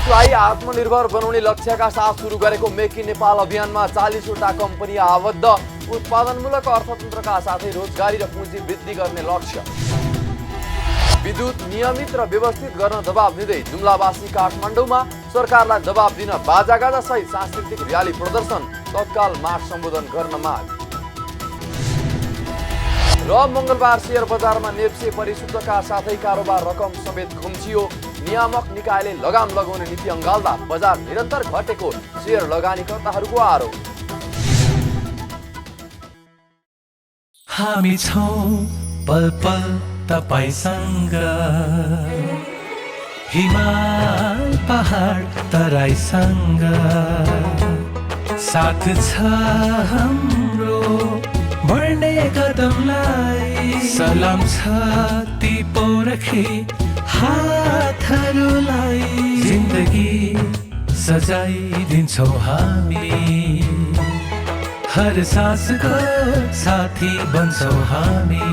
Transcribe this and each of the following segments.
देशलाई आत्मनिर्भर बनाउने लक्ष्यका साथ सुरु गरेको मेक इन नेपाल अभियानमा 40वटा कम्पनी आबद्ध। उत्पादनमूलक अर्थतन्त्रका साथै रोजगारी र पुँजी वृद्धि गर्ने लक्ष्य। विद्युत नियमित र व्यवस्थित गर्न दबाब दिँदै जुम्लावासी काठमाडौँमा सरकारलाई दबाब दिन बाजागाजा सहित सांस्कृतिक र्याली प्रदर्शन। तत्काल माग सम्बोधन गर्न माग। र मंगलबार शेयर बजारमा नेप्से परिशुद्धका साथै कारोबार रकम समेत खुम्चियो। नियामक निकायले लगाम लगाउने नीति अँगाल्दा बजार निरन्तर घटेको शेयर लगानीकर्ताहरूको आरोप। हामी छौं पल पल तपाईसँग, हिमाल पहाड तराईसँग, साथ छ हाम्रो बढ्ने कदमलाई। सलाम छ ती पोरखे हातहरूलाई, जिन्दगी सजाइदिन्छौँ हामी, हर सासको साथी बन्छौँ हामी।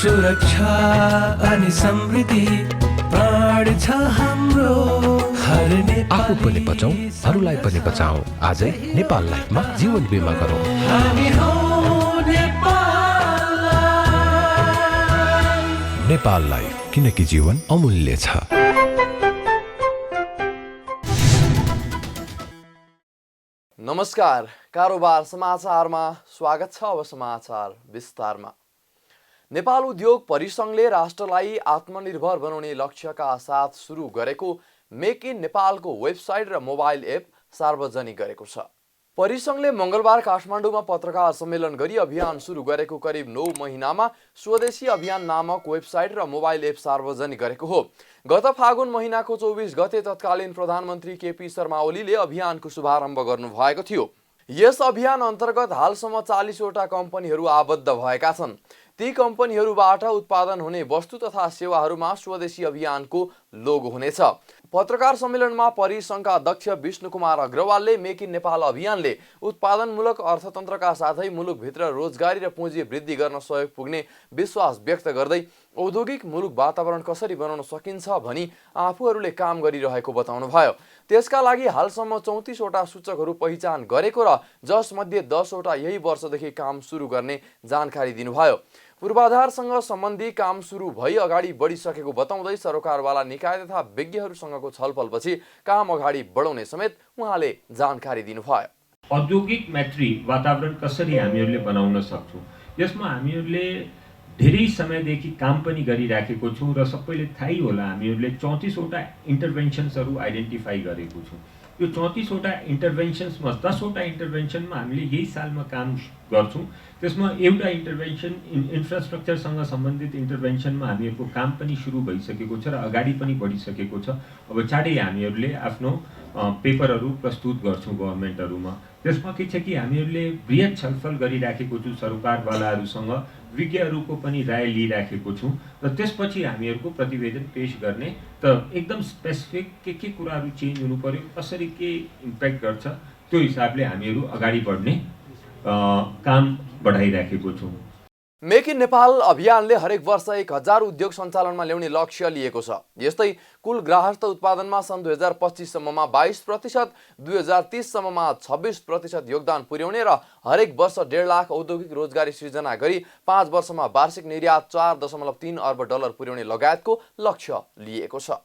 सुरक्षा अनि समृद्धि प्राण छ हाम्रो। आफू पनि बचौं, अरूलाई पनि बचाऊ। आजै नेपाल लाइफमा जीवन बिमा गरौँ। हामी हौं नेपाल लाइफ, किनकि जीवन अमूल्य छ। नमस्कार, कारोबार समाचारमा स्वागत छ। अब समाचार विस्तारमा। नेपाल उद्योग परिसंघले राष्ट्रलाई आत्मनिर्भर बनाउने लक्ष्यका साथ सुरु गरेको मेक इन नेपालको वेबसाइट र मोबाइल एप सार्वजनिक गरेको छ। परिसंघले मंगलबार काठमाडौँमा पत्रकार सम्मेलन गरी अभियान सुरु गरेको करिब 9 महिनामा स्वदेशी अभियान नामक वेबसाइट र मोबाइल एप सार्वजनिक गरेको हो। गत फागुन महिनाको 24 गते तत्कालीन प्रधानमन्त्री केपी शर्मा ओलीले अभियानको शुभारम्भ गर्नुभएको थियो। यस अभियान अन्तर्गत हालसम्म 40वटा कम्पनीहरू आबद्ध भएका छन्। ती कम्पनीहरूबाट उत्पादन हुने वस्तु तथा सेवाहरूमा स्वदेशी अभियानको लोगो हुनेछ। पत्रकार सम्मेलनमा परिसंघका अध्यक्ष विष्णुकुमार अग्रवालले मेक इन नेपाल अभियानले उत्पादनमूलक अर्थतन्त्रका साथै मुलुकभित्र रोजगारी र पुँजी वृद्धि गर्न सहयोग पुग्ने विश्वास व्यक्त गर्दै औद्योगिक मुलुक वातावरण कसरी बनाउन सकिन्छ भनी आफूहरूले काम गरिरहेको बताउनुभयो। त्यसका लागि हालसम्म 34वटा सूचकहरू पहिचान गरेको र जसमध्ये 10वटा यही वर्षदेखि काम सुरु गर्ने जानकारी दिनुभयो। पूर्वाधारसँग सम्बन्धी काम सुरु भई अगाडि बढिसकेको बताउँदै सरकारवाला निकाय तथा विज्ञहरूसँगको छलफलपछि काम अगाडि बढाउने समेत उहाँले जानकारी दिनुभयो। औद्योगिक मैत्री वातावरण कसरी हामीहरूले बनाउन सक्छौं, यसमा हामीहरूले धेरै समयदेखि काम पनि गरिराखेको छौं र सबैले थाहै होला हामीहरूले 34वटा इन्टरभेन्सन्सहरू आइडेन्टिफाई गरेको छौं। यो 34वटा इन्टरभेन्सन्समा 10वटा इन्टरभेन्सनमा हामीले यही सालमा काम गर्छौं। त्यसमा एउटा इन्टरभेन्सन इन्फ्रास्ट्रक्चरसँग सम्बन्धित इन्टरभेन्सनमा हामीहरूको काम पनि सुरु भइसकेको छ र अगाडि पनि बढिसकेको छ। अब चाँडै हामीहरूले आफ्नो पेपरहरू प्रस्तुत गर्छौं गभर्नमेन्टहरूमा। त्यसमा के छ कि हामीहरूले बृहत छलफल गरिराखेको छौं सरकारवालाहरूसँग, विज्ञहरूको पनि राय लिइराखेको छौं र त्यसपछि हामीहरूको प्रतिवेदन पेश गर्ने त एकदम स्पेसिफिक के कुराहरू चेन्ज हुनु पर्यो, कसरी के इम्प्याक्ट गर्छ, त्यो हिसाबले हामीहरू अगाडि बढ्ने काम बढाइराखेको छौं। मेक इन नेपाल अभियानले हरेक वर्ष 1000 उद्योग सञ्चालनमा ल्याउने लक्ष्य लिएको छ। यस्तै कुल गृहस्थ उत्पादनमा सन् 2025 सम्ममा 22%, 2030 सम्ममा 26% योगदान पुर्याउने र हरेक वर्ष 1.5 लाख औद्योगिक रोजगारी सृजना गरी 5 वर्षमा वार्षिक निर्यात 4.3 अर्ब डलर पुर्याउने लगायतको लक्ष्य लिएको छ।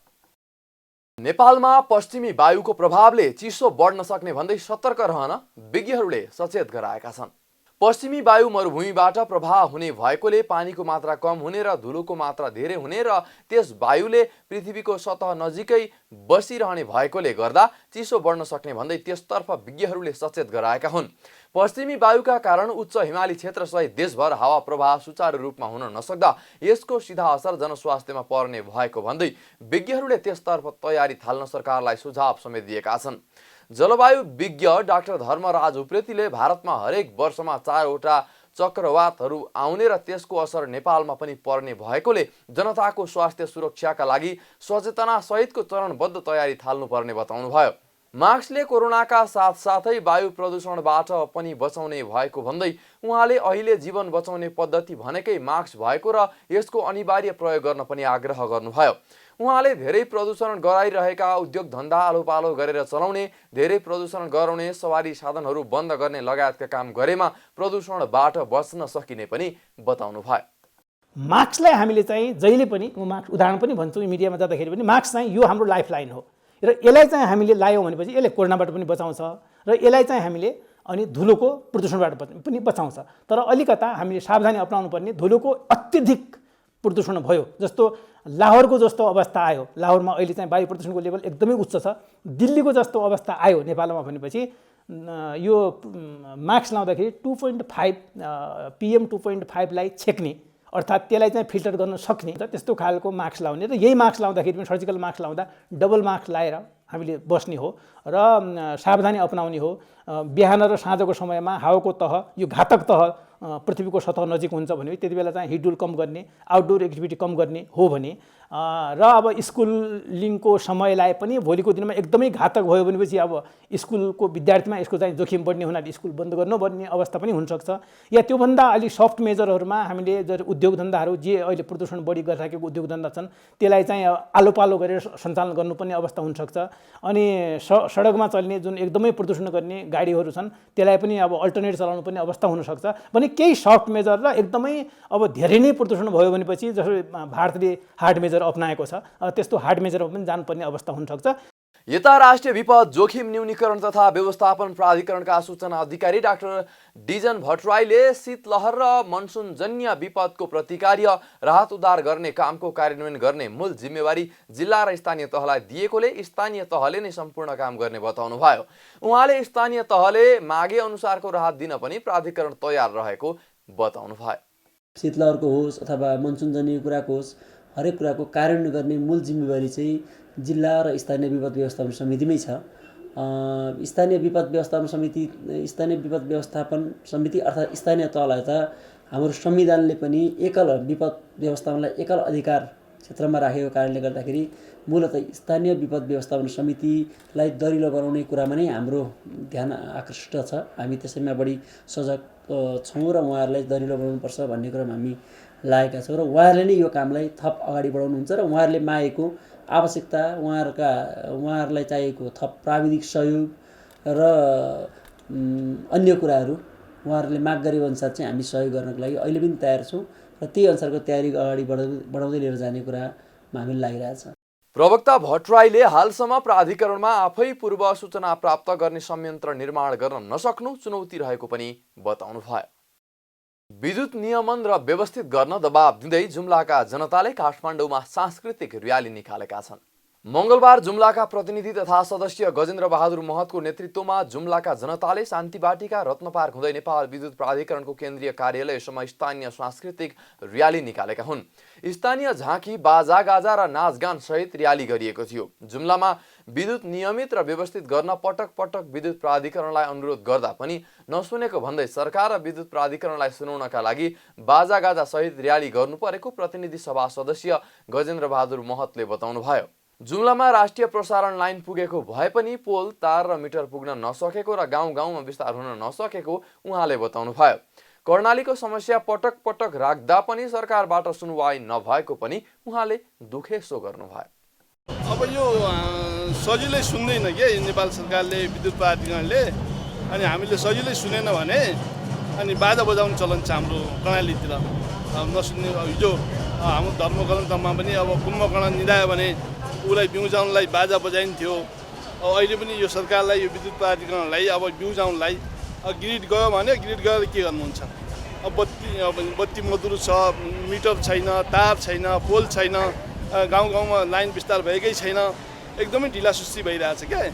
नेपालमा पश्चिमी वायुको प्रभावले चिसो बढ्न सक्ने भन्दै सतर्क रहन विज्ञहरूले सचेत गराएका छन्। पश्चिमी वायु मरुभूमिबाट प्रवाह हुने भएकोले पानीको मात्रा कम हुने र धुलोको मात्रा धेरै हुने र त्यस वायुले पृथ्वीको सतह नजिकै बसिरहने भएकोले गर्दा चिसो बढ्न सक्ने भन्दै त्यसतर्फ विज्ञहरूले सचेत गराएका हुन्। पश्चिमी वायुका कारण उच्च हिमाली क्षेत्र सहित देशभर हावा प्रवाह सुचारू रूपमा हुन नसक्दा यसको सिधा असर जनस्वास्थ्यमा पर्ने भएको भन्दै विज्ञहरूले त्यसतर्फ तयारी थाल्न सरकारलाई सुझाव समेत दिएका छन्। जलवायु विज्ञ डाक्टर धर्मराज उप्रेतीले भारतमा हरेक वर्षमा 4वटा चक्रवातहरू आउने र त्यसको असर नेपालमा पनि पर्ने भएकोले जनताको स्वास्थ्य सुरक्षाका लागि सचेतना सहितको चरणबद्ध तयारी थाल्नुपर्ने बताउनुभयो। मार्क्सले कोरोनाका साथसाथै वायु प्रदूषणबाट पनि बचाउने भएको भन्दै उहाँले अहिले जीवन बचाउने पद्धति भनेकै मास्क भएको र यसको अनिवार्य प्रयोग गर्न पनि आग्रह गर्नुभयो। उहाँले धेरै प्रदूषण गराइरहेका उद्योग धन्दा आलोपालो गरेर चलाउने, धेरै प्रदूषण गराउने सवारी साधनहरू बन्द गर्ने लगायतका काम गरेमा प्रदूषणबाट बच्न सकिने पनि बताउनु भयो। मार्क्सलाई हामीले चाहिँ जहिले पनि, म मार्क्स उदाहरण पनि भन्छु, मिडियामा जाँदाखेरि पनि मार्क्स चाहिँ यो हाम्रो लाइफ लाइन हो र यसलाई चाहिँ हामीले लायौँ भनेपछि यसले कोरोनाबाट पनि बचाउँछ र यसलाई चाहिँ हामीले अनि धुलोको प्रदूषणबाट पनि बचाउँछ। तर अलिकता हामीले सावधानी अपनाउनु पर्ने, धुलोको अत्यधिक प्रदूषण भयो जस्तो लाहोरको जस्तो अवस्था आयो, लाहोरमा अहिले चाहिँ वायु प्रदूषणको लेभल एकदमै उच्च छ, दिल्लीको जस्तो अवस्था आयो नेपालमा भनेपछि यो मास्क लाउँदाखेरि 2.5 PM 2.5लाई छेक्ने अर्थात् त्यसलाई चाहिँ फिल्टर गर्न सक्ने त्यस्तो खालको मास्क लाउने र यही मास्क लाउँदाखेरि पनि सर्जिकल मास्क लाउँदा डबल मास्क लाएर हामीले बस्ने हो र सावधानी अपनाउने हो। बिहान र साँझको समयमा हावाको तह, यो घातक तह पृथ्वीको सतह नजिक हुन्छ भने त्यति बेला चाहिँ हिटडुल कम गर्ने, आउटडोर एक्टिभिटी कम गर्ने हो भने र अब स्कुलिङको समयलाई पनि भोलिको दिनमा एकदमै घातक भयो भनेपछि अब स्कुलको विद्यार्थीमा यसको चाहिँ जोखिम बढ्ने हुनाले स्कुल बन्द गर्नुपर्ने अवस्था पनि हुनसक्छ। या त्योभन्दा अलिक सफ्ट मेजरहरूमा हामीले उद्योग धन्दाहरू जे अहिले प्रदूषण बढी गरिराखेको उद्योग धन्दा छन् त्यसलाई चाहिँ आलो पालो गरेर सञ्चालन गर्नुपर्ने अवस्था हुनसक्छ। अनि सडकमा चल्ने जुन एकदमै प्रदूषण गर्ने गाडीहरू छन् त्यसलाई पनि अब अल्टरनेट चलाउनु पर्ने अवस्था हुनसक्छ। भने केही सफ्ट मेजर र एकदमै अब धेरै नै प्रदूषण भयो भनेपछि जसरी भारतले हार्ड मेजर अपनाएको छ त्यस्तो हार्ड मेजरमा पनि जानुपर्ने अवस्था हुनसक्छ। यता राष्ट्रिय विपद जोखिम न्यूनीकरण तथा व्यवस्थापन प्राधिकरणका सूचना अधिकारी डाक्टर डिजन भट्टराईले शीतलहर र मनसुनजन्य विपदको प्रतिकार्य राहत उद्धार गर्ने कामको कार्यान्वयन गर्ने मूल जिम्मेवारी जिल्ला र स्थानीय तहलाई दिएकोले स्थानीय तहले नै सम्पूर्ण काम गर्ने बताउनु भयो। उहाँले स्थानीय तहले मागे अनुसारको राहत दिन पनि प्राधिकरण तयार रहेको बताउनु भयो। शीतलहरको होस् अथवा मनसुनजन्य कुराको होस्, हरेक कुराको कार्यान्वयन गर्ने मूल जिम्मेवारी चाहिँ जिल्ला र स्थानीय विपद व्यवस्थापन समितिमै छ। स्थानीय विपद व्यवस्थापन समिति अर्थात् स्थानीय तहलाई त हाम्रो संविधानले पनि एकल विपद व्यवस्थापनलाई एकल अधिकार क्षेत्रमा राखेको कारणले गर्दाखेरि मूलतः स्थानीय विपद व्यवस्थापन समितिलाई दरिलो बनाउने कुरामा नै हाम्रो ध्यान आकृष्ट छ। हामी त्यसैमा बढी सजग छौँ र उहाँहरूलाई दरिलो बनाउनुपर्छ भन्ने कुरामा हामी लागेका छौँ र उहाँहरूले नै यो कामलाई थप अगाडि बढाउनुहुन्छ र उहाँहरूले मागेको आवश्यकता, उहाँहरूलाई चाहिएको थप प्राविधिक सहयोग र अन्य कुराहरू उहाँहरूले माग गरेको अनुसार चाहिँ हामी सहयोग गर्नको लागि अहिले पनि तयार छौँ र त्यही अनुसारको तयारी अगाडि बढाउँदै लिएर जाने कुरामा हामी लागिरहेछ। प्रवक्ता भट्टराईले हालसम्म प्राधिकरणमा आफै पूर्व सूचना प्राप्त गर्ने संयन्त्र निर्माण गर्न नसक्नु चुनौती रहेको पनि बताउनु भयो। विद्युत नियमन र व्यवस्थित गर्न दबाब दिँदै जुम्लाका जनताले काठमाडौँमा सांस्कृतिक र्याली निकालेका छन्। मंगलबार जुम्लाका प्रतिनिधि तथा सदस्य गजेन्द्र बहादुर महतको नेतृत्वमा जुम्लाका जनताले शान्ति बाटिका रत्नपार्क हुँदै नेपाल विद्युत प्राधिकरणको केन्द्रीय कार्यालयसम्म स्थानीय सांस्कृतिक र्याली निकालेका हुन्। स्थानीय झाँकी, बाजा गाजा र नाचगान सहित र्याली गरिएको थियो। जुम्लामा विद्युत नियमित र व्यवस्थित गर्न पटक पटक विद्युत प्राधिकरणलाई अनुरोध गर्दा पनि नसुनेको भन्दै सरकार र विद्युत प्राधिकरणलाई सुनाउनका लागि बाजा गाजा सहित र्याली गर्नु परेको प्रतिनिधि सभा सदस्य गजेन्द्र बहादुर महतले बताउनु भयो। जुम्लामा राष्ट्रिय प्रसारण लाइन पुगेको भए पनि पोल, तार र मिटर पुग्न नसकेको र गाउँ गाउँमा विस्तार हुन नसकेको उहाँले बताउनु भयो। कर्णालीको समस्या पटक पटक राख्दा पनि सरकारबाट सुनवाई नभएको पनि उहाँले दुखेसो गर्नुभयो। अब यो सजिलै सुन्दैन के नेपाल सरकारले, विद्युत प्राधिकरणले, अनि हामीले सजिलै सुनेन भने अनि बाजा बजाउने चलन छ हाम्रो कर्णालीतिर। नसुन्ने हिजो हाम्रो धर्मकरणमा पनि अब कुम्भकर्ण निधायो भने उसलाई बिउजाउनलाई बाजा बजाइन्थ्यो। अहिले पनि यो सरकारलाई, यो विद्युत प्राधिकरणलाई अब बिउजाउनलाई ग्रिड गयो भने ग्रिड गएर के गर्नुहुन्छ? अब बत्ती मधुरो छ, मिटर छैन, तार छैन, पोल छैन, गाउँ गाउँमा लाइन विस्तार भएकै छैन, एकदमै ढिलासुस्ती भइरहेछ क्या।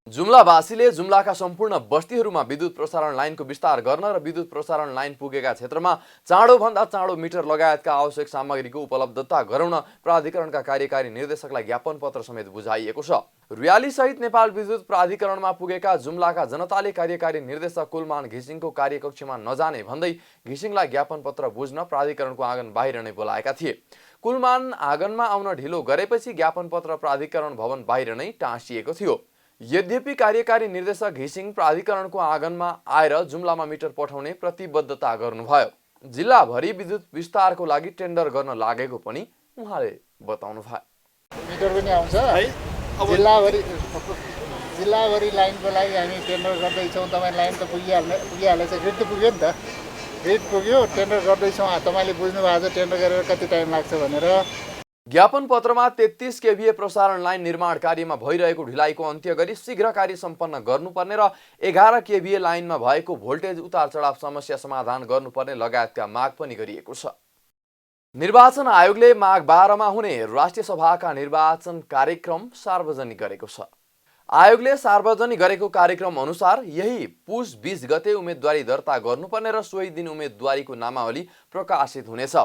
जुम्लावासीले जुम्लाका सम्पूर्ण बस्तीहरूमा विद्युत प्रसारण लाइनको विस्तार गर्न र विद्युत प्रसारण लाइन पुगेका क्षेत्रमा चाँडोभन्दा चाँडो मिटर लगायतका आवश्यक सामग्रीको उपलब्धता गराउन प्राधिकरणका कार्यकारी निर्देशकलाई ज्ञापन पत्र समेत बुझाइएको छ। र्याली सहित नेपाल विद्युत प्राधिकरणमा पुगेका जुम्लाका जनताले कार्यकारी निर्देशक कुलमान घिसिङको कार्यकक्षमा नजाने भन्दै घिसिङलाई ज्ञापन पत्र बुझ्न प्राधिकरणको आँगन बाहिर नै बोलाएका थिए। कुलमान आँगनमा आउन ढिलो गरेपछि ज्ञापन पत्र प्राधिकरण भवन बाहिर नै टाँसिएको थियो। यद्यपि कार्यकारी निर्देशक घिसिङ प्राधिकरणको आँगनमा आएर जुम्लामा मिटर पठाउने प्रतिबद्धता गर्नुभयो। जिल्लाभरि विद्युत विस्तारको लागि टेन्डर गर्न लागेको पनि उहाँले बताउनुभयो। मिटर पनि आउँछ है अब जिल्लाभरि लाइनको लागि हामी टेन्डर गर्दैछौँ। तपाईँ लाइन त पुगिहालेछ, ग्रिड त पुग्यो नि त, ग्रिड पुग्यो, टेन्डर गर्दैछौँ। तपाईँले बुझ्नु भएको छ टेन्डर गरेर कति टाइम लाग्छ भनेर। ज्ञापन पत्रमा 33 केभीए प्रसारण लाइन निर्माण कार्यमा भइरहेको ढिलाइको अन्त्य गरी शीघ्र कार्य सम्पन्न गर्नुपर्ने र 11 केभीए लाइनमा भएको भोल्टेज उतार चढाव समस्या समाधान गर्नुपर्ने लगायतका माग पनि गरिएको छ। निर्वाचन आयोगले माघ 12 मा हुने राष्ट्रिय सभाका निर्वाचन कार्यक्रम सार्वजनिक गरेको छ। आयोगले सार्वजनिक गरेको कार्यक्रम अनुसार यही पुस 20 गते उम्मेदवारी दर्ता गर्नुपर्ने र सोही दिन उम्मेदवारीको नामावली प्रकाशित हुनेछ।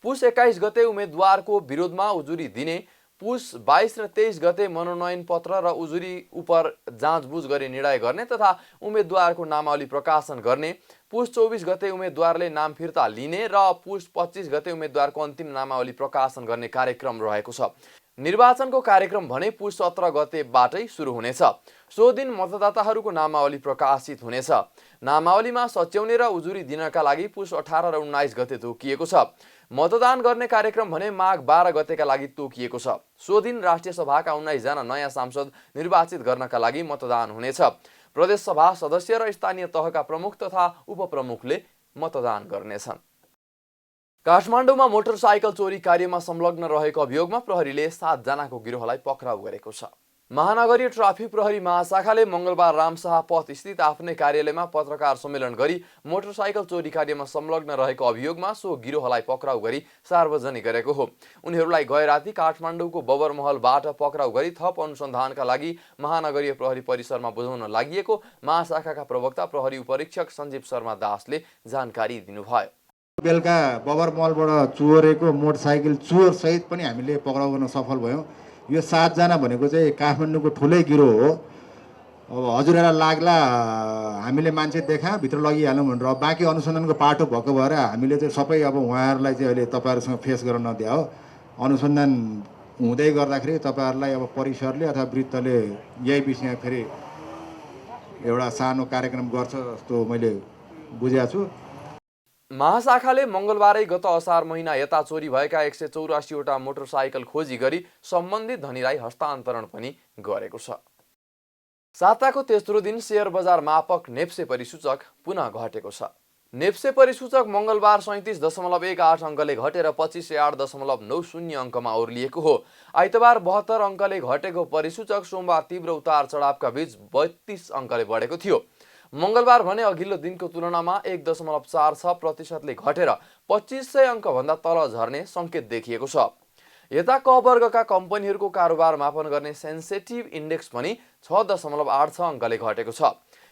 पुस 21 गते उम्मेदवारको विरोधमा उजुरी दिने, पुस 22 र 23 गते मनोनयन पत्र र उजुरी उपर जाँचबुझ गरी निर्णय गर्ने तथा उम्मेदवारको नामावली प्रकाशन गर्ने, पुस 24 गते उम्मेदवारले नाम फिर्ता लिने र पुस 25 गते उम्मेदवारको अन्तिम नामावली प्रकाशन गर्ने कार्यक्रम रहेको छ। निर्वाचनको कार्यक्रम भने पुस 17 गतेबाटै सुरु हुनेछ। सो दिन मतदाताहरूको नामावली प्रकाशित हुनेछ। नामावलीमा सच्याउने र उजुरी दिनका लागि पुस 18 र 19 गते तोकिएको छ। मतदान गर्ने कार्यक्रम भने माघ 12 गतेका लागि तोकिएको छ। सो दिन राष्ट्रिय सभाका 19 जना नयाँ सांसद निर्वाचित गर्नका लागि मतदान हुनेछ। प्रदेश सभा सदस्य र स्थानीय तहका प्रमुख तथा उपप्रमुखले मतदान गर्नेछन्। काठमाडौँमा मोटरसाइकल चोरी कार्यमा संलग्न रहेको अभियोगमा प्रहरीले 7 जनाको गिरोहलाई पक्राउ गरेको छ। महानगरीय ट्राफिक प्रहरी महाशाखाले मंगलबार रामशाह पथ स्थित आफ्नै कार्यालयमा पत्रकार सम्मेलन गरी मोटरसाइकल चोरी कार्यमा संलग्न रहेको अभियोगमा सो गिरोहलाई पक्राउ गरी सार्वजनिक गरेको हो। उनीहरूलाई गए राति काठमाडौँको बबरमहलबाट पक्राउ गरी थप अनुसन्धानका लागि महानगरीय प्रहरी परिसरमा बुझाउन लागि महाशाखाका प्रवक्ता प्रहरी उपरीक्षक सञ्जीव शर्मा दासले जानकारी दिनुभयो। बेलुका बबरमहलबाट चोरेको मोटरसाइकल चोर सहित पनि हामीले पक्राउ गर्न सफल भयौँ। यो 7 जना भनेको चाहिँ काठमाडौँको ठुलै गिरोह हो। अब हजुरहरूलाई लाग्ला हामीले मान्छे देखा भित्र लगिहाल्यौँ भनेर, अब बाँकी अनुसन्धानको पाटो भएको भएर हामीले चाहिँ सबै अब उहाँहरूलाई चाहिँ अहिले तपाईँहरूसँग फेस गर्न नदिया हो। अनुसन्धान हुँदै गर्दाखेरि तपाईँहरूलाई अब परिसरले अथवा वृत्तले यही विषयमा फेरि एउटा सानो कार्यक्रम गर्छ जस्तो मैले बुझेको छु। महाशाखाले मंगलबारै गत असार महिना यता चोरी भएका 184 वटा मोटरसाइकल खोजी गरी सम्बन्धित धनीलाई हस्तान्तरण पनि गरेको छ। साताको तेस्रो दिन शेयर बजार मापक नेप्से परिसूचक पुनः घटेको छ। नेप्से परिसूचक मंगलबार 37.18 अङ्कले घटेर 2508.90 अङ्कमा ओर्लिएको हो। आइतबार 72 अङ्कले घटेको परिसूचक सोमबार तीव्र उतार चढावका बीच 32 अङ्कले बढेको थियो। मंगलबार भने अघिल्लो दिनको तुलनामा 1.46% घटेर 2500 अङ्कभन्दा तल झर्ने संकेत देखिएको छ। यता क वर्गका कम्पनीहरूको कारोबार मापन गर्ने सेन्सेटिभ इन्डेक्स पनि 6.86 अङ्कले घटेको छ।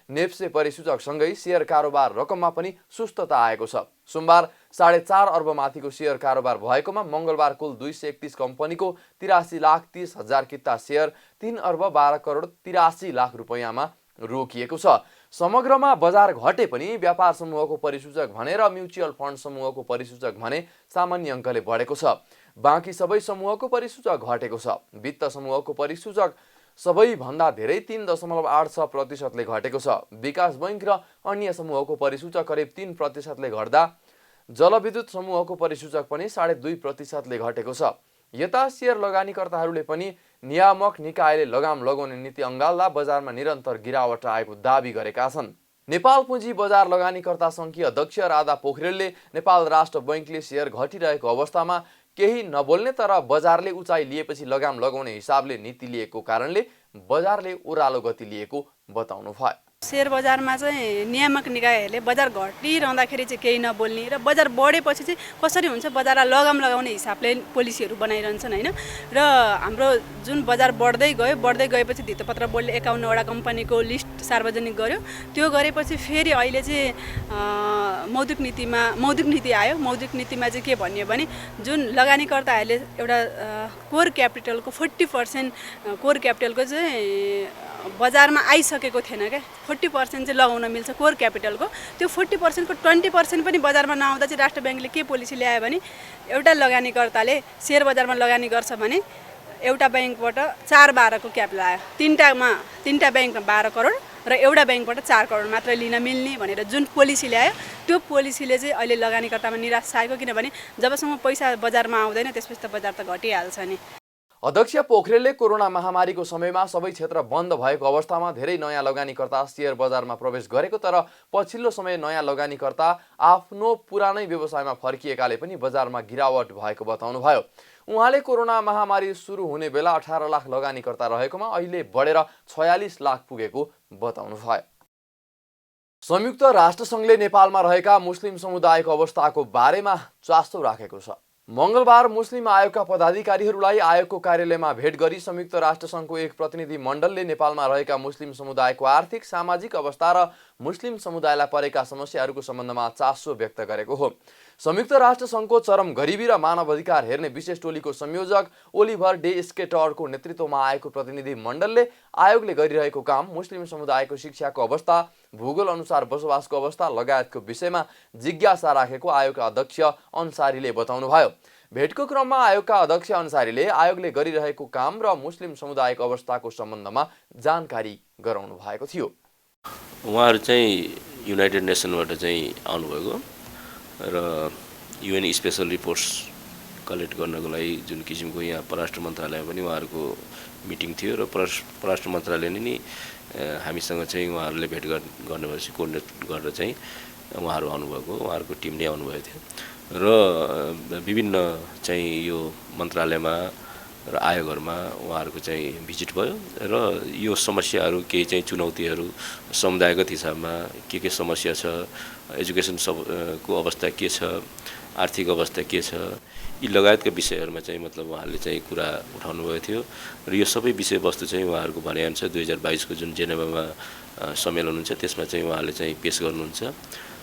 नेप्से परिसूचकसँगै शेयर कारोबार रकममा पनि सुस्तता आएको छ। सोमबार 4.5 अर्ब माथिको शेयर कारोबार भएकोमा मंगलबार कुल 231 कम्पनीको 83,30,000 किता शेयर 3 अर्ब 12 करोड 83 लाख रुपैयाँमा रोकिएको छ। समग्रमा बजार घटे पनि व्यापार समूहको परिसूचक भने र म्युचुअल फन्ड समूहको परिसूचक भने सामान्य अङ्कले बढेको छ। बाँकी सबै समूहको परिसूचक घटेको छ। वित्त समूहको परिसूचक सबैभन्दा धेरै 3.86% घटेको छ। विकास बैंक र अन्य समूहको परिसूचक करिब 3% घट्दा जलविद्युत समूहको परिसूचक पनि 2.5% घटेको छ। यता शेयर लगानीकर्ताहरूले पनि नियामक निकायले लगाम लगाउने नीति अँगाल्दा बजारमा निरन्तर गिरावट आएको दाबी गरेका छन्। नेपाल पुँजी बजार लगानीकर्ता सङ्घीय अध्यक्ष राधा पोखरेलले नेपाल राष्ट्र बैंकले शेयर घटिरहेको अवस्थामा केही नबोल्ने तर बजारले उचाइ लिएपछि लगाम लगाउने हिसाबले नीति लिएको कारणले बजारले ओह्रालो गति लिएको बताउनु भयो। शेयर बजारमा चाहिँ नियामक निकायहरूले बजार घटिरहँदाखेरि चाहिँ केही नबोल्ने र बजार बढेपछि चाहिँ कसरी हुन्छ बजारलाई लगाम लगाउने हिसाबले पोलिसीहरू बनाइरहन्छन् हैन। र हाम्रो जुन बजार बढ्दै गएपछि धितोपत्र बोर्डले 51 वटा कम्पनीको लिस्ट सार्वजनिक गर्यो। त्यो गरेपछि फेरि अहिले चाहिँ मौद्रिक नीति आयो। मौद्रिक नीतिमा चाहिँ के भन्यो भने जुन लगानीकर्ताहरूले एउटा कोर क्यापिटलको 40% कोर क्यापिटलको चाहिँ बजारमा आइसकेको थिएन क्या। 40% चाहिँ लगाउन मिल्छ कोर क्यापिटलको। त्यो 40% को 20% पनि बजारमा नआउँदा चाहिँ राष्ट्र बैंकले के पोलिसी ल्यायो भने एउटा लगानीकर्ताले शेयर बजारमा लगानी गर्छ भने एउटा ब्याङ्कबाट 4-12 क्याप लायो, तिनवटा ब्याङ्कमा 12 करोड र एउटा ब्याङ्कबाट 4 करोड मात्र लिन मिल्ने भनेर जुन पोलिसी ल्यायो त्यो पोलिसीले चाहिँ अहिले लगानीकर्तामा निराश छाएको, किनभने जबसम्म पैसा बजारमा आउँदैन त्यसपछि त बजार त घटिहाल्छ नि। अध्यक्ष पोखरेलले कोरोना महामारीको समयमा सबै क्षेत्र बन्द भएको अवस्थामा धेरै नयाँ लगानीकर्ता शेयर बजारमा प्रवेश गरेको, तर पछिल्लो समय नयाँ लगानीकर्ता आफ्नो पुरानै व्यवसायमा फर्किएकाले पनि बजारमा गिरावट भएको बताउनुभयो। उहाँले कोरोना महामारी सुरु हुने बेला 18 लाख लगानीकर्ता रहेकोमा अहिले बढेर 46 लाख पुगेको बताउनुभयो। संयुक्त राष्ट्रसङ्घले नेपालमा रहेका मुस्लिम समुदायको अवस्थाको बारेमा चासो राखेको छ। मंगलबार मुस्लिम आयोगका पदाधिकारीहरूलाई आयोगको कार्यालयमा भेट गरी संयुक्त राष्ट्रसङ्घको एक प्रतिनिधि मण्डलले नेपालमा रहेका मुस्लिम समुदायको आर्थिक सामाजिक अवस्था र मुस्लिम समुदायलाई परेका समस्याहरूको सम्बन्धमा चासो व्यक्त गरेको हो। संयुक्त राष्ट्रसङ्घको चरम गरिबी र मानव अधिकार हेर्ने विशेष टोलीको संयोजक ओलिभर डे स्केटरको नेतृत्वमा आएको प्रतिनिधि मण्डलले आयोगले गरिरहेको काम, मुस्लिम समुदायको शिक्षाको अवस्था, भूगोल अनुसार बसोबासको अवस्था लगायतको विषयमा जिज्ञासा राखेको आयोगका अध्यक्ष अन्सारीले बताउनुभयो। भेटको क्रममा आयोगका अध्यक्ष अन्सारीले आयोगले गरिरहेको काम र मुस्लिम समुदायको अवस्थाको सम्बन्धमा जानकारी गराउनु भएको थियो। उहाँहरू चाहिँ युनाइटेड नेसनबाट चाहिँ आउनुभएको र युएन स्पेसल रिपोर्ट्स कलेक्ट गर्नको लागि जुन किसिमको यहाँ परराष्ट्र मन्त्रालयमा पनि उहाँहरूको मिटिङ थियो र परराष्ट्र मन्त्रालयले नि हामीसँग चाहिँ उहाँहरूले भेट गर्ने भएपछि कोर्डिनेट गरेर चाहिँ उहाँहरू आउनुभएको, उहाँहरूको टिम नै आउनुभएको थियो र विभिन्न चाहिँ यो मन्त्रालयमा र आयोगहरूमा उहाँहरूको चाहिँ भिजिट भयो र यो समस्याहरू केही चाहिँ चुनौतीहरू समुदायगत हिसाबमा के समस्या छ, एजुकेसन को अवस्था के छ, आर्थिक अवस्था के छ, यी लगायतका विषयहरूमा चाहिँ मतलब उहाँहरूले चाहिँ कुरा उठाउनु भएको थियो र यो सबै विषयवस्तु चाहिँ उहाँहरूको भनाइअनुसार 2022 को जुन जेनेभामा सम्मेलन हुन्छ त्यसमा चाहिँ उहाँहरूले चाहिँ पेश गर्नुहुन्छ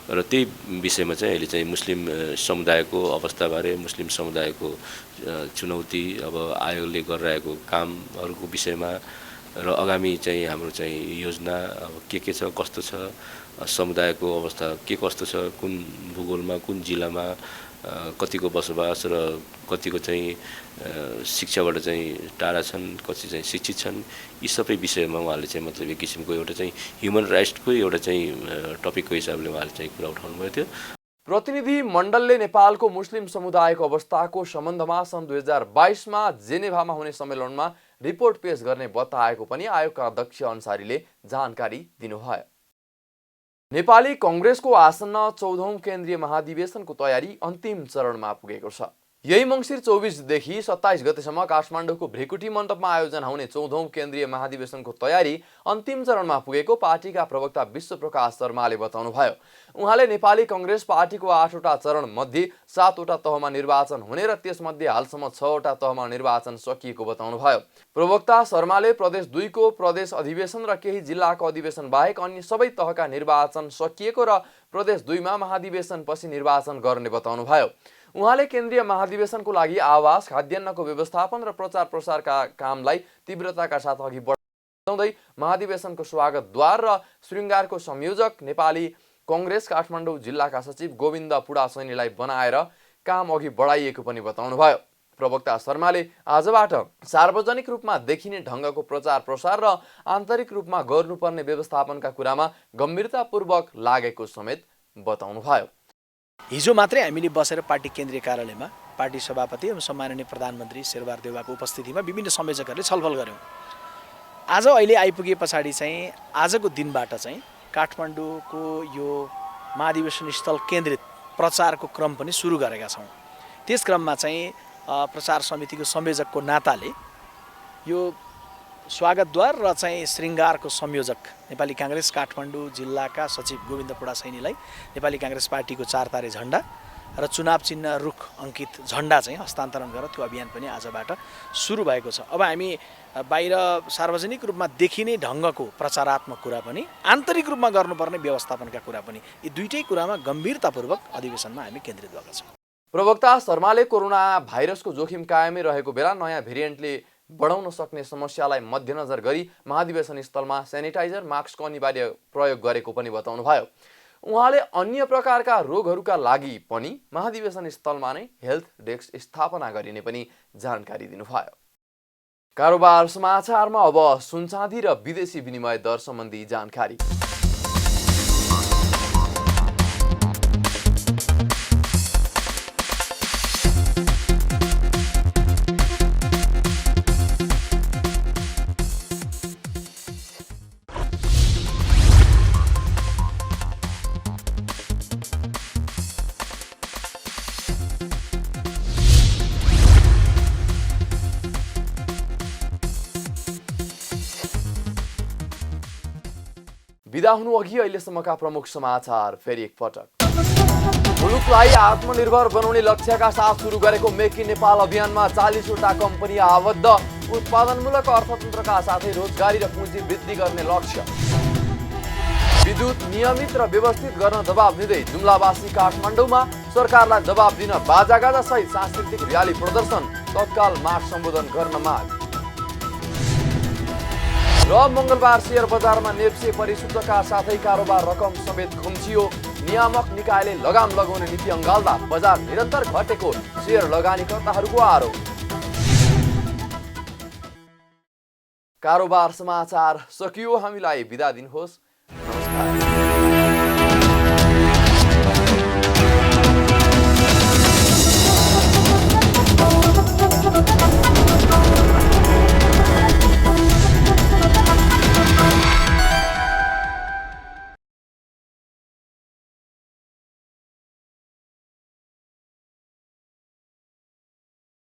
र त्यही विषयमा चाहिँ अहिले चाहिँ मुस्लिम समुदायको अवस्थाबारे, मुस्लिम समुदायको चुनौती, अब आयोगले गरिरहेको कामहरूको विषयमा र आगामी चाहिँ हाम्रो चाहिँ योजना अब के छ, कस्तो छ, समुदायको अवस्था के कस्तो छ, कुन भूगोलमा, कुन जिल्लामा कतिको बसोबास र कतिको चाहिँ शिक्षाबाट चाहिँ टाढा छन्, कति चाहिँ शिक्षित छन्, यी सबै विषयमा उहाँले चाहिँ मतलब एक किसिमको एउटा चाहिँ ह्युमन राइट्सको एउटा चाहिँ टपिकको हिसाबले उहाँले चाहिँ कुरा उठाउनु भएको थियो। प्रतिनिधि मण्डलले नेपालको मुस्लिम समुदायको अवस्थाको सम्बन्धमा सन् 2022 मा जेनेभामा हुने सम्मेलनमा रिपोर्ट पेश गर्ने बताएको पनि आयोगका अध्यक्ष अन्सारीले जानकारी दिनुभयो। नेपाली कांग्रेसको आसन्न 14औं केन्द्रीय महाधिवेशनको तयारी अन्तिम चरणमा पुगेको छ। यही मङ्सिर 24 देखि 27 गतेसम्म काठमाडौँको भ्रिकुटी मण्डपमा आयोजना हुने 14औं केन्द्रीय महाधिवेशनको तयारी अन्तिम चरणमा पुगेको पार्टीका प्रवक्ता विश्वप्रकाश शर्माले बताउनुभयो। उहाँले नेपाली कांग्रेस पार्टीको 8वटा चरण मध्ये 7वटा तहमा निर्वाचन हुने र त्यसमध्ये हालसम्म 6वटा तहमा निर्वाचन सकिएको बताउनुभयो। प्रवक्ता शर्माले प्रदेश 2 को प्रदेश अधिवेशन र केही जिल्लाको अधिवेशन बाहेक अन्य सबै तहका निर्वाचन सकिएको र प्रदेश 2 मा महाधिवेशनपछि निर्वाचन गर्ने बताउनुभयो। उहाँले केन्द्रीय महाधिवेशनको लागि आवास, खाद्यान्नको व्यवस्थापन र प्रचार प्रसारका कामलाई तीव्रताका साथ अघि बढाउँदै महाधिवेशनको स्वागतद्वार र श्रृङ्गारको संयोजक नेपाली कांग्रेस काठमाडौँ जिल्लाका सचिव गोविन्द पुडासैनीलाई बनाएर काम अघि बढाइएको पनि बताउनुभयो। प्रवक्ता शर्माले आजबाट सार्वजनिक रूपमा देखिने ढङ्गको प्रचार प्रसार र आन्तरिक रूपमा गर्नुपर्ने व्यवस्थापनका कुरामा गम्भीरतापूर्वक लागेको समेत बताउनुभयो। हिजो मात्रै हामीले बसेर पार्टी केन्द्रीय कार्यालयमा पार्टी सभापति एवं सम्माननीय प्रधानमन्त्री शेरबहादुर देउवाको उपस्थितिमा विभिन्न संयोजकहरूले छलफल गर्यौं। आज अहिले आइपुगे पछाडि चाहिँ आजको दिनबाट चाहिँ काठमाडौँको यो महाधिवेशन स्थल केन्द्रित प्रचारको क्रम पनि सुरु गरेका छौं। त्यस क्रममा चाहिँ प्रचार समितिको संयोजकको नाताले यो स्वागतद्वार र चाहिँ श्रृङ्गारको संयोजक नेपाली कांग्रेस काठमाडौँ जिल्लाका सचिव गोविन्द पुडासैनीलाई नेपाली कांग्रेस पार्टीको 4 तारे झण्डा र चुनाव चिन्ह रुख अंकित झण्डा चाहिँ हस्तान्तरण गरेर त्यो अभियान पनि आजबाट सुरु भएको छ। अब हामी बाहिर सार्वजनिक रूपमा देखिने ढङ्गको प्रचारात्मक कुरा पनि, आन्तरिक रूपमा गर्नुपर्ने व्यवस्थापनका कुरा पनि, यी दुईटै कुरामा गम्भीरतापूर्वक अधिवेशनमा हामी केन्द्रित भएका छौँ। प्रवक्ता शर्माले कोरोना भाइरसको जोखिम कायमै रहेको बेला नयाँ भेरिएन्टले बढाउन सक्ने समस्यालाई मध्यनजर गरी महाधिवेशन स्थलमा सेनिटाइजर, मास्कको अनिवार्य प्रयोग गरेको पनि बताउनुभयो। उहाँले अन्य प्रकारका रोगहरूका लागि पनि महाधिवेशन स्थलमा नै हेल्थ डेस्क स्थापना गरिने पनि जानकारी दिनुभयो। कारोबार समाचारमा अब सुन चाँदी र विदेशी विनिमय दर सम्बन्धी जानकारी। बिदा हुनु अघि अहिलेसम्मका प्रमुख समाचार फेरि एकपटक। मुलुकलाई आत्मनिर्भर बनाउने लक्ष्यका साथ सुरु गरेको मेक इन नेपाल अभियानमा 40वटा कम्पनी आबद्ध, उत्पादनमूलक अर्थतन्त्रका साथै रोजगारी र पुँजी वृद्धि गर्ने लक्ष्य। विद्युत नियमित र व्यवस्थित गर्न दबाब दिँदै जुम्लावासी काठमाडौँमा सरकारलाई दबाब दिन बाजागाजा सहित सांस्कृतिक र्याली प्रदर्शन, तत्काल माग सम्बोधन गर्न माग। र मङ्गलबार शेयर बजारमा नेप्से परिशुद्धका साथै कारोबार रकम समेत खुम्चियो। नियामक निकायले लगाम लगाउने नीति अँगाल्दा बजार निरन्तर घटेको शेयर लगानीकर्ताहरूको आरोप। कारोबार समाचार सकियो, हामीलाई बिदा दिनुहोस्, नमस्कार।